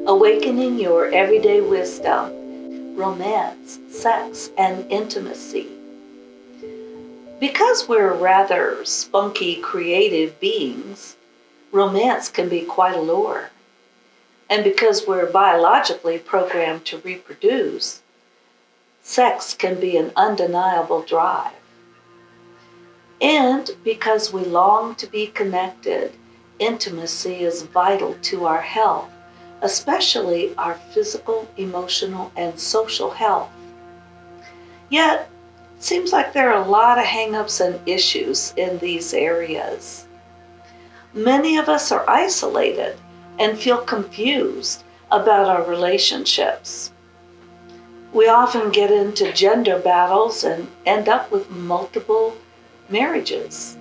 awakening your everyday wisdom, romance, sex, and intimacy. Because we're rather spunky, creative beings, romance can be quite a lure. And because we're biologically programmed to reproduce, sex can be an undeniable drive. And because we long to be connected, intimacy is vital to our health, especially our physical, emotional, and social health. Yet, it seems like there are a lot of hangups and issues in these areas. Many of us are isolated and feel confused about our relationships. We often get into gender battles and end up with multiple marriages.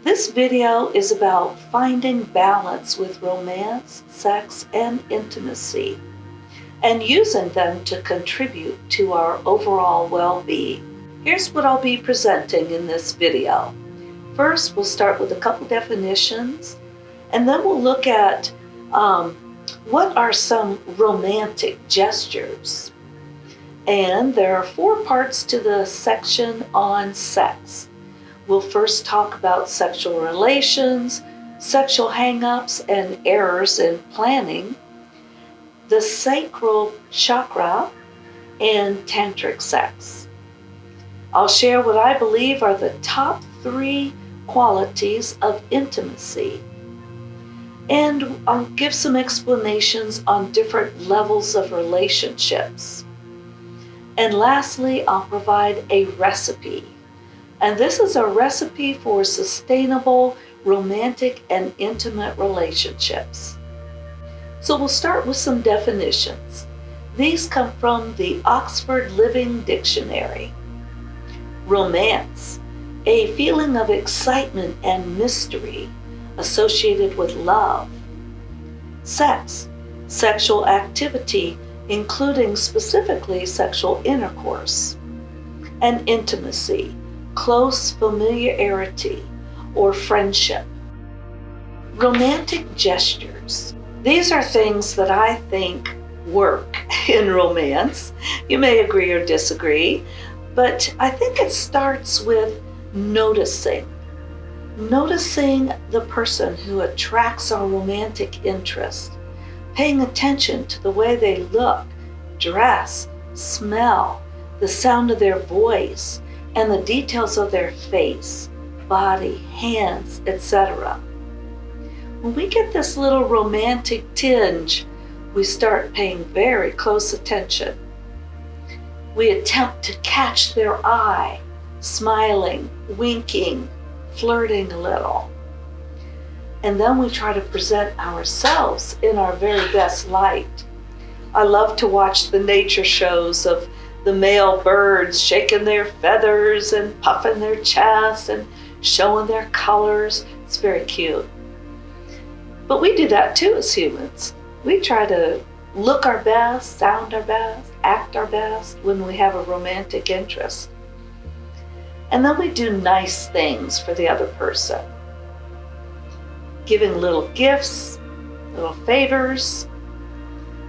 This video is about finding balance with romance, sex, and intimacy, and using them to contribute to our overall well-being. Here's what I'll be presenting in this video. First, we'll start with a couple definitions, and then we'll look at what are some romantic gestures. And there are 4 parts to the section on sex. We'll first talk about sexual relations, sexual hang-ups and errors in planning, the sacral chakra, and tantric sex. I'll share what I believe are the top 3 qualities of intimacy. And I'll give some explanations on different levels of relationships. And lastly, I'll provide a recipe. And this is a recipe for sustainable, romantic, and intimate relationships. So we'll start with some definitions. These come from the Oxford Living Dictionary. Romance, a feeling of excitement and mystery associated with love. Sex, sexual activity, including specifically sexual intercourse. And intimacy, close familiarity or friendship. Romantic gestures. These are things that I think work in romance. You may agree or disagree, but I think it starts with noticing the person who attracts our romantic interest, paying attention to the way they look, dress, smell, the sound of their voice, and the details of their face, body, hands, etc. When we get this little romantic tinge, we start paying very close attention. We attempt to catch their eye, smiling, winking, flirting a little. And then we try to present ourselves in our very best light. I love to watch the nature shows of the male birds shaking their feathers and puffing their chests and showing their colors. It's very cute. But we do that too as humans. We try to look our best, sound our best, act our best when we have a romantic interest. And then we do nice things for the other person, giving little gifts, little favors,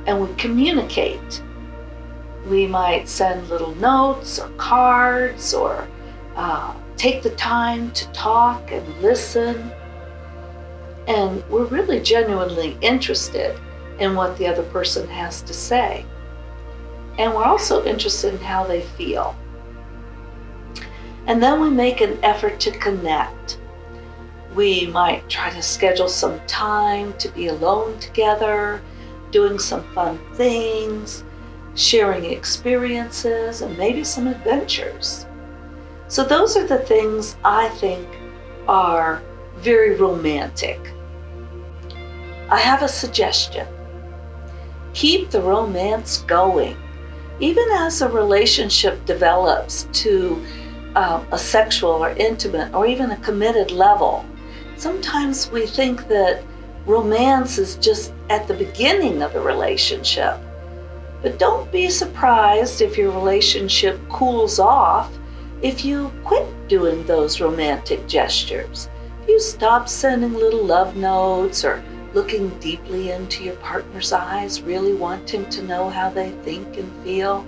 and we communicate. We might send little notes or cards or take the time to talk and listen. And we're really genuinely interested in what the other person has to say. And we're also interested in how they feel. And then we make an effort to connect. We might try to schedule some time to be alone together, doing some fun things, sharing experiences, and maybe some adventures. So those are the things I think are very romantic. I have a suggestion. Keep the romance going. Even as a relationship develops to a sexual or intimate or even a committed level, sometimes we think that romance is just at the beginning of the relationship. But don't be surprised if your relationship cools off if you quit doing those romantic gestures. If you stop sending little love notes or looking deeply into your partner's eyes, really wanting to know how they think and feel,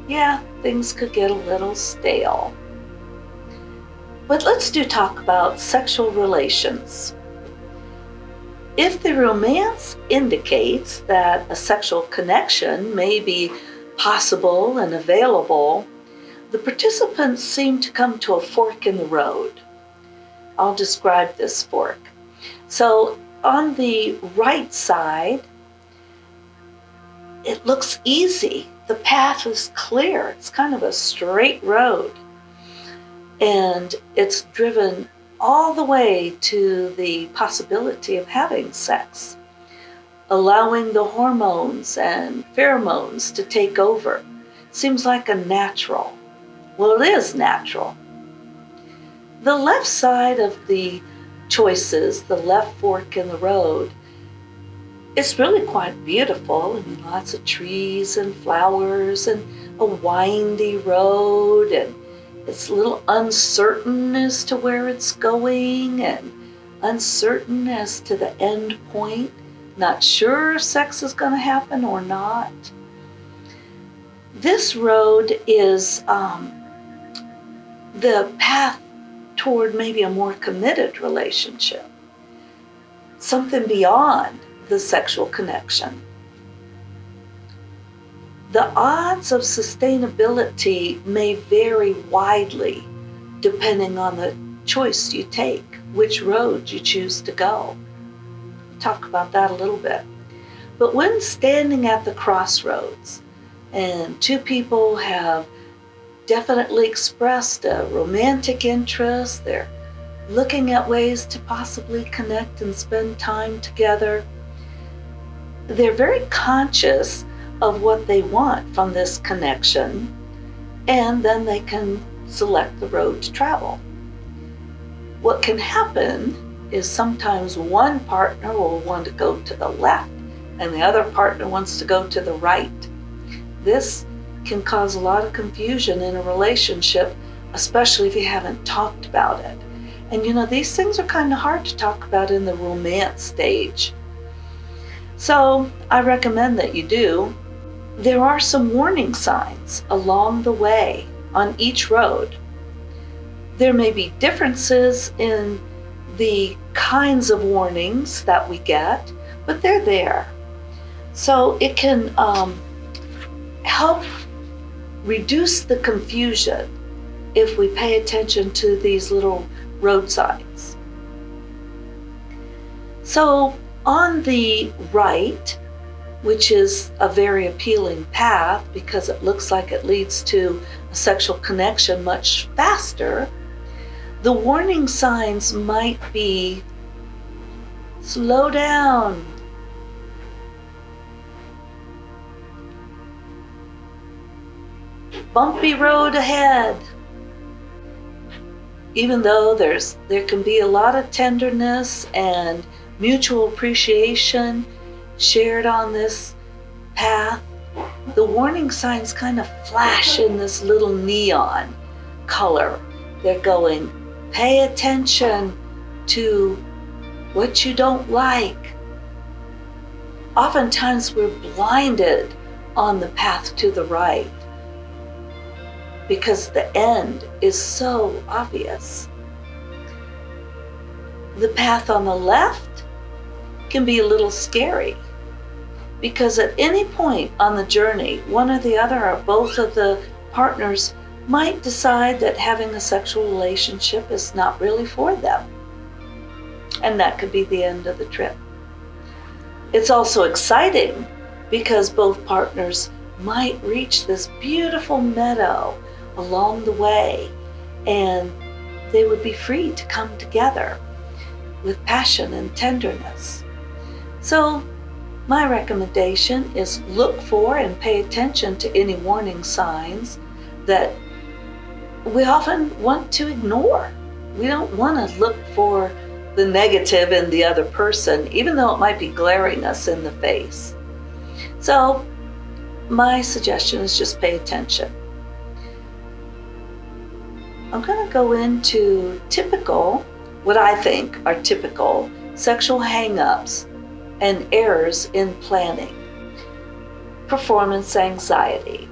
yeah, things could get a little stale. But let's talk about sexual relations. If the romance indicates that a sexual connection may be possible and available, the participants seem to come to a fork in the road. I'll describe this fork. So on the right side, it looks easy. The path is clear. It's kind of a straight road. And it's driven all the way to the possibility of having sex, allowing the hormones and pheromones to take over. Seems like a natural. Well, it is natural. The left side of the choices, the left fork in the road, it's really quite beautiful. I mean, lots of trees and flowers and a windy road, and it's a little uncertain as to where it's going and uncertain as to the end point. Not sure if sex is going to happen or not. This road is the path toward maybe a more committed relationship, something beyond the sexual connection. The odds of sustainability may vary widely depending on the choice you take, which road you choose to go. We'll talk about that a little bit. But when standing at the crossroads and two people have definitely expressed a romantic interest, they're looking at ways to possibly connect and spend time together, they're very conscious of what they want from this connection, and then they can select the road to travel. What can happen is sometimes one partner will want to go to the left and the other partner wants to go to the right. This can cause a lot of confusion in a relationship, especially if you haven't talked about it. And you know, these things are kind of hard to talk about in the romance stage. So I recommend that you do. There are some warning signs along the way on each road. There may be differences in the kinds of warnings that we get, but they're there. So it can help reduce the confusion if we pay attention to these little road signs. So on the right, which is a very appealing path because it looks like it leads to a sexual connection much faster, the warning signs might be slow down, bumpy road ahead. Even though there can be a lot of tenderness and mutual appreciation shared on this path, the warning signs kind of flash in this little neon color. They're going, pay attention to what you don't like. Oftentimes we're blinded on the path to the right because the end is so obvious. The path on the left can be a little scary because at any point on the journey, one or the other or both of the partners might decide that having a sexual relationship is not really for them. And that could be the end of the trip. It's also exciting because both partners might reach this beautiful meadow along the way, and they would be free to come together with passion and tenderness. So my recommendation is look for and pay attention to any warning signs that we often want to ignore. We don't want to look for the negative in the other person, even though it might be glaring us in the face. So my suggestion is just pay attention. I'm going to go into what I think are typical sexual hangups and errors in planning. Performance anxiety.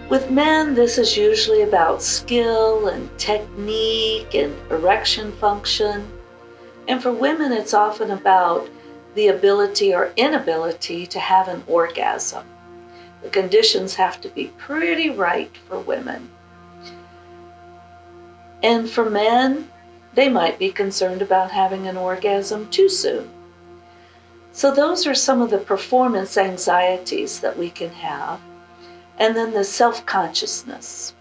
With men, this is usually about skill and technique and erection function. And for women, it's often about the ability or inability to have an orgasm. The conditions have to be pretty right for women. And for men, they might be concerned about having an orgasm too soon. So those are some of the performance anxieties that we can have. And then the self-consciousness.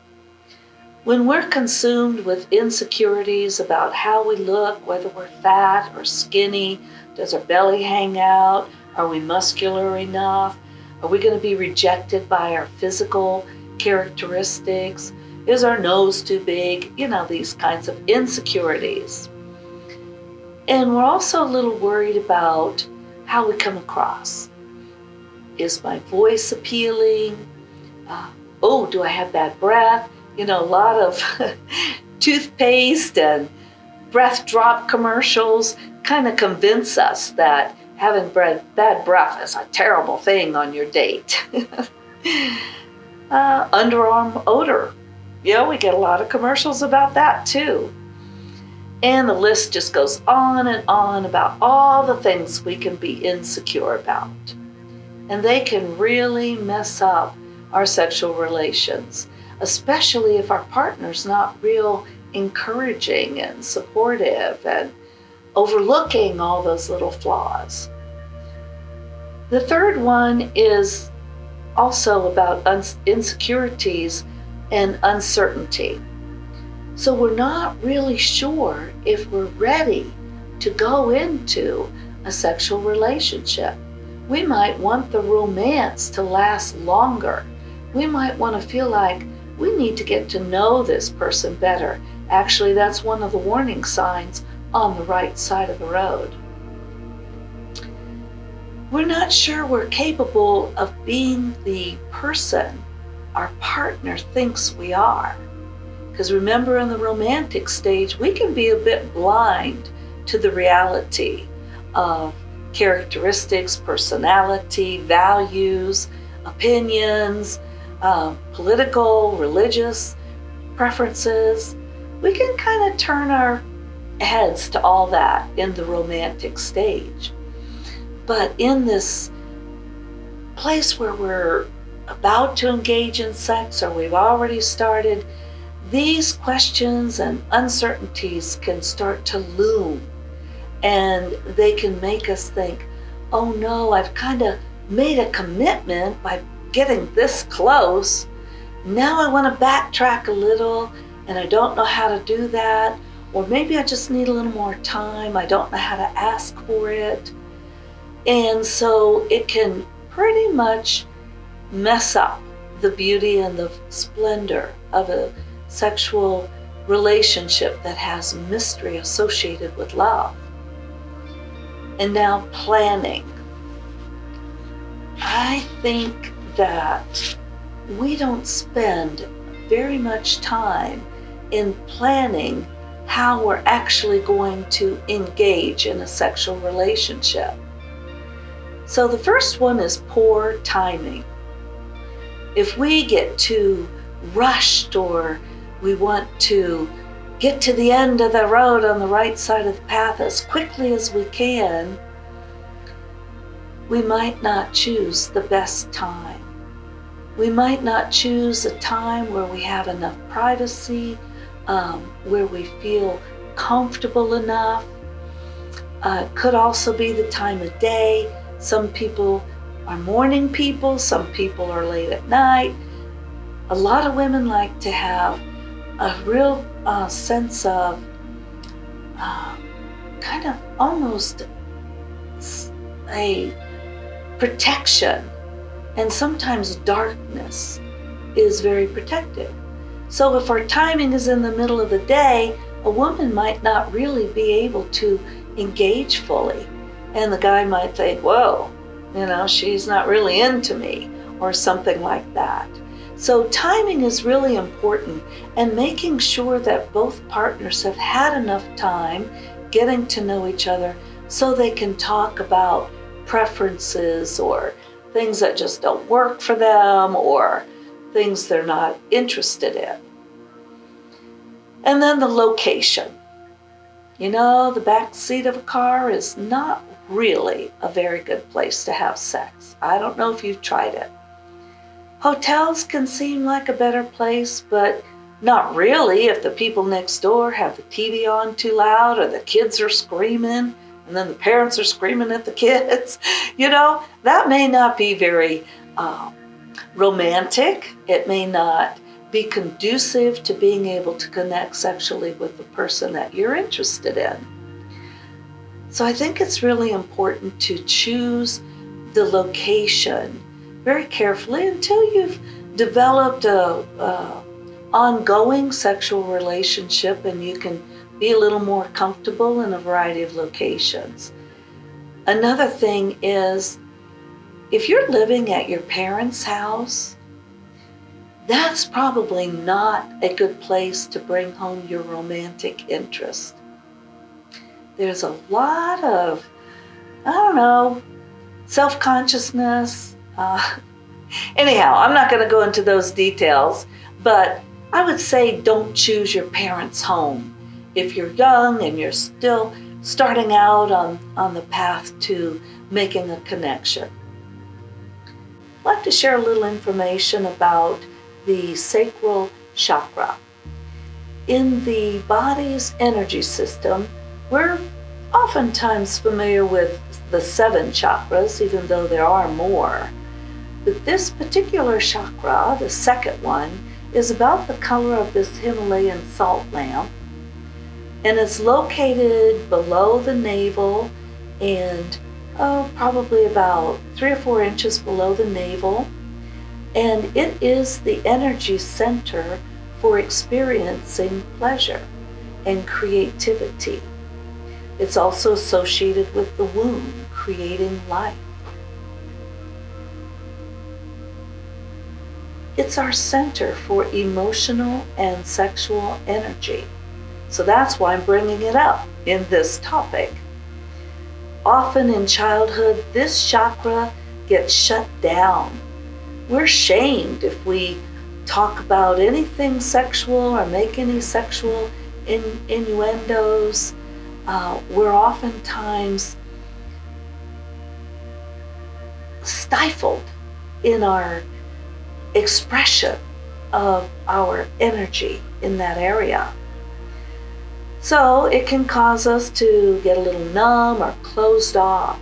When we're consumed with insecurities about how we look, whether we're fat or skinny, does our belly hang out, are we muscular enough, are we going to be rejected by our physical characteristics, is our nose too big, these kinds of insecurities. And we're also a little worried about how we come across. Is my voice appealing? Do I have bad breath? A lot of toothpaste and breath drop commercials kind of convince us that having bad breath is a terrible thing on your date. Underarm odor. We get a lot of commercials about that too. And the list just goes on and on about all the things we can be insecure about. And they can really mess up our sexual relations, especially if our partner's not real encouraging and supportive and overlooking all those little flaws. The third one is also about insecurities and uncertainty. So we're not really sure if we're ready to go into a sexual relationship. We might want the romance to last longer. We might want to feel like we need to get to know this person better. Actually, that's one of the warning signs on the right side of the road. We're not sure we're capable of being the person our partner thinks we are. Because remember, in the romantic stage, we can be a bit blind to the reality of characteristics, personality, values, opinions, political, religious preferences. We can kind of turn our heads to all that in the romantic stage. But in this place where we're about to engage in sex or we've already started, these questions and uncertainties can start to loom, and they can make us think, oh no, I've kind of made a commitment by getting this close. Now I want to backtrack a little and I don't know how to do that. Or maybe I just need a little more time. I don't know how to ask for it. And so it can pretty much mess up the beauty and the splendor of a sexual relationship that has mystery associated with love. And now planning. I think that we don't spend very much time in planning how we're actually going to engage in a sexual relationship. So the first one is poor timing. If we get too rushed or we want to get to the end of the road on the right side of the path as quickly as we can, we might not choose the best time. We might not choose a time where we have enough privacy, where we feel comfortable enough. Could also be the time of day. Some people are morning people, some people are late at night. A lot of women like to have a real sense of kind of almost a protection, and sometimes darkness is very protective. So if our timing is in the middle of the day, a woman might not really be able to engage fully, and the guy might think, whoa, she's not really into me, or something like that. So timing is really important, and making sure that both partners have had enough time getting to know each other so they can talk about preferences or things that just don't work for them or things they're not interested in. And then the location. The back seat of a car is not really a very good place to have sex. I don't know if you've tried it. Hotels can seem like a better place, but not really if the people next door have the TV on too loud or the kids are screaming and then the parents are screaming at the kids. That may not be very romantic. It may not be conducive to being able to connect sexually with the person that you're interested in. So I think it's really important to choose the location very carefully until you've developed a ongoing sexual relationship and you can be a little more comfortable in a variety of locations. Another thing is, if you're living at your parents' house, that's probably not a good place to bring home your romantic interest. There's a lot of, self-consciousness. Anyhow, I'm not going to go into those details, but I would say don't choose your parents' home if you're young and you're still starting out on the path to making a connection. I'd like to share a little information about the sacral chakra. In the body's energy system, we're oftentimes familiar with the 7 chakras, even though there are more. But this particular chakra, the second one, is about the color of this Himalayan salt lamp, and it's located below the navel and probably about 3 or 4 inches below the navel, and it is the energy center for experiencing pleasure and creativity. It's also associated with the womb, creating life. It's our center for emotional and sexual energy. So that's why I'm bringing it up in this topic. Often in childhood, this chakra gets shut down. We're shamed if we talk about anything sexual or make any sexual innuendos. We're oftentimes stifled in our expression of our energy in that area. So it can cause us to get a little numb or closed off.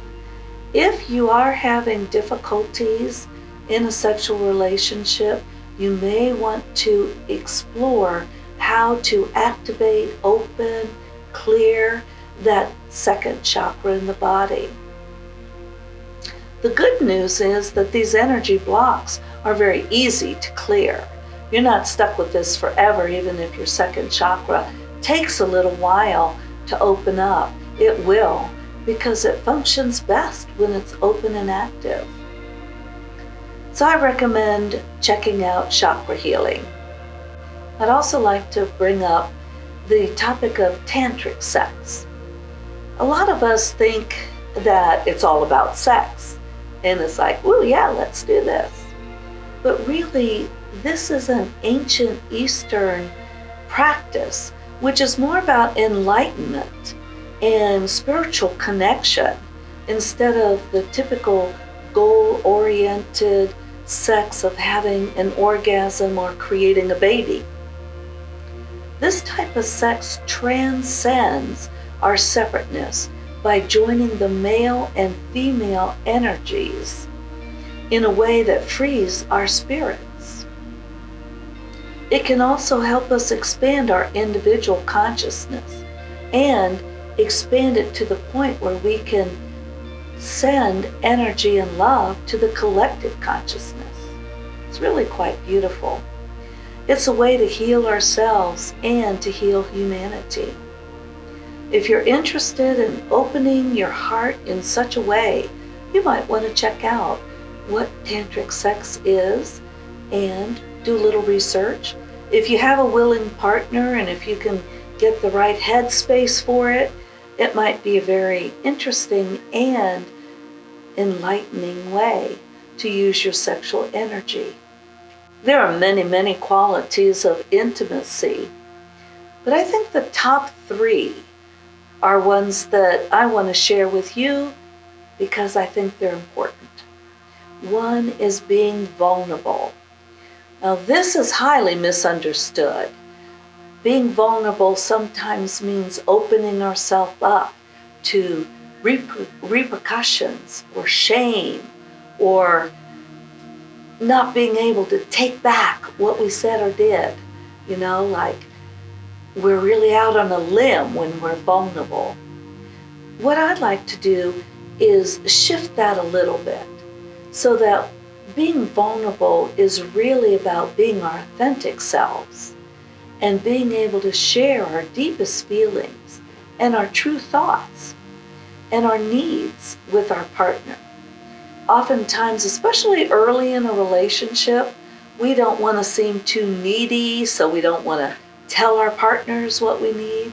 If you are having difficulties in a sexual relationship, you may want to explore how to activate, open, clear that second chakra in the body. The good news is that these energy blocks are very easy to clear. You're not stuck with this forever, even if your second chakra takes a little while to open up. It will, because it functions best when it's open and active. So I recommend checking out chakra healing. I'd also like to bring up the topic of tantric sex. A lot of us think that it's all about sex, and it's like, well, yeah, let's do this. But really, this is an ancient Eastern practice, which is more about enlightenment and spiritual connection instead of the typical goal-oriented sex of having an orgasm or creating a baby. This type of sex transcends our separateness by joining the male and female energies in a way that frees our spirits. It can also help us expand our individual consciousness and expand it to the point where we can send energy and love to the collective consciousness. It's really quite beautiful. It's a way to heal ourselves and to heal humanity. If you're interested in opening your heart in such a way, you might want to check out what tantric sex is and do a little research. If you have a willing partner and if you can get the right headspace for it, it might be a very interesting and enlightening way to use your sexual energy. There are many, many qualities of intimacy, but I think the top 3 are ones that I want to share with you because I think they're important. One is being vulnerable. Now, this is highly misunderstood. Being vulnerable sometimes means opening ourselves up to repercussions or shame, or not being able to take back what we said or did. Like we're really out on a limb when we're vulnerable. What I'd like to do is shift that a little bit so that being vulnerable is really about being our authentic selves and being able to share our deepest feelings and our true thoughts and our needs with our partner. Oftentimes, especially early in a relationship, we don't want to seem too needy, so we don't want to tell our partners what we need.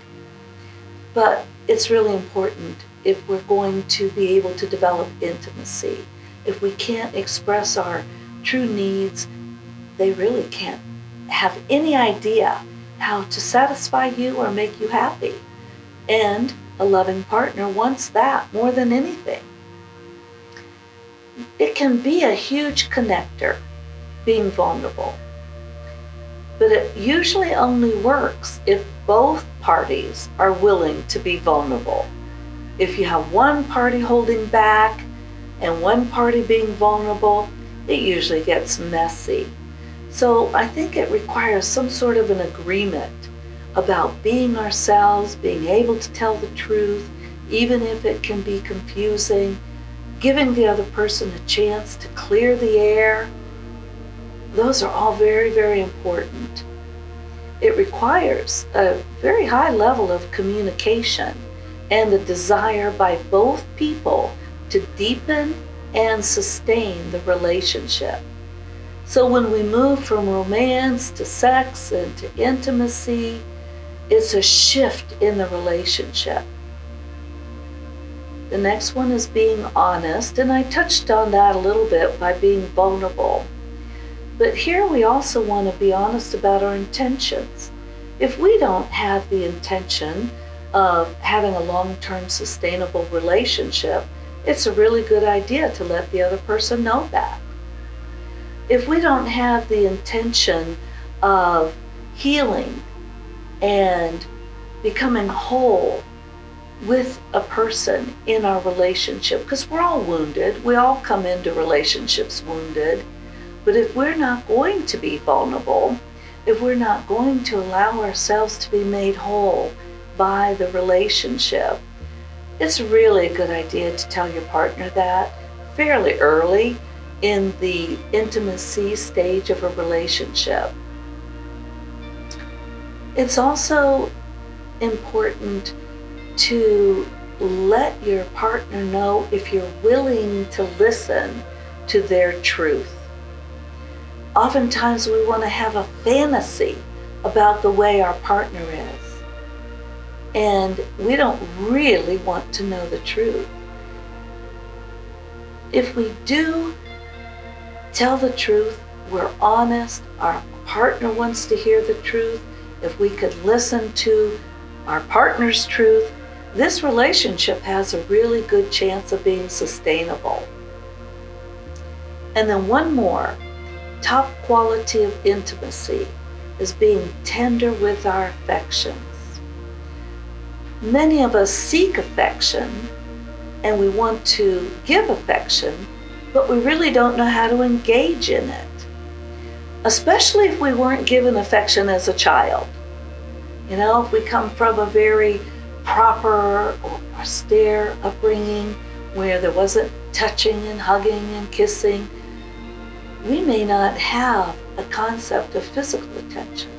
But it's really important if we're going to be able to develop intimacy. If we can't express our true needs, they really can't have any idea how to satisfy you or make you happy. And a loving partner wants that more than anything. It can be a huge connector, being vulnerable. But it usually only works if both parties are willing to be vulnerable. If you have one party holding back and one party being vulnerable, it usually gets messy. So I think it requires some sort of an agreement about being ourselves, being able to tell the truth, even if it can be confusing, giving the other person a chance to clear the air. Those are all very, very important. It requires a very high level of communication and the desire by both people to deepen and sustain the relationship. So when we move from romance to sex and to intimacy, it's a shift in the relationship. The next one is being honest, and I touched on that a little bit by being vulnerable. But here we also want to be honest about our intentions. If we don't have the intention of having a long-term sustainable relationship, it's a really good idea to let the other person know that. If we don't have the intention of healing and becoming whole with a person in our relationship, because we're all wounded, we all come into relationships wounded, but if we're not going to be vulnerable, if we're not going to allow ourselves to be made whole by the relationship, it's really a good idea to tell your partner that fairly early in the intimacy stage of a relationship. It's also important to let your partner know if you're willing to listen to their truth. Oftentimes we want to have a fantasy about the way our partner is, and we don't really want to know the truth. If we do tell the truth, we're honest, our partner wants to hear the truth, if we could listen to our partner's truth, this relationship has a really good chance of being sustainable. And then one more top quality of intimacy is being tender with our affections. Many of us seek affection and we want to give affection, but we really don't know how to engage in it, especially if we weren't given affection as a child. If we come from a very proper or austere upbringing where there wasn't touching and hugging and kissing, we may not have a concept of physical attention.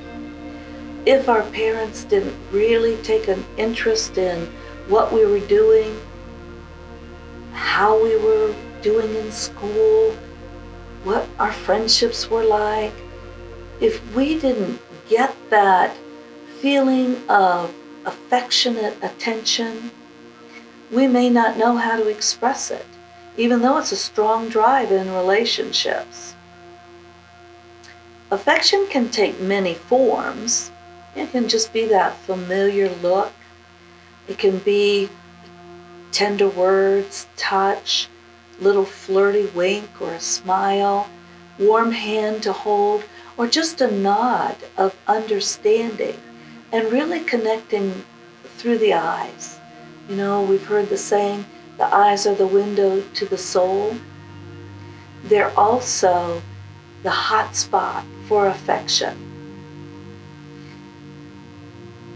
If our parents didn't really take an interest in what we were doing, how we were doing in school, what our friendships were like, if we didn't get that feeling of affectionate attention, we may not know how to express it, even though it's a strong drive in relationships. Affection can take many forms. It can just be that familiar look. It can be tender words, touch, little flirty wink or a smile, warm hand to hold, or just a nod of understanding and really connecting through the eyes. You know, we've heard the saying, the eyes are the window to the soul. They're also the hot spot for affection.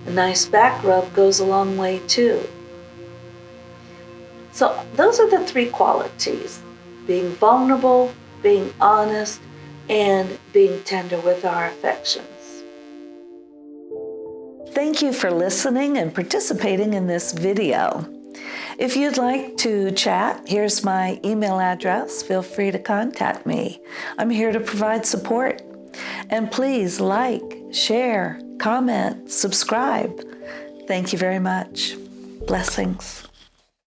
A nice back rub goes a long way too. So those are the three qualities: being vulnerable, being honest, and being tender with our affections. Thank you for listening and participating in this video. If you'd like to chat, here's my email address. Feel free to contact me. I'm here to provide support. And please like, share, comment, subscribe. Thank you very much. Blessings.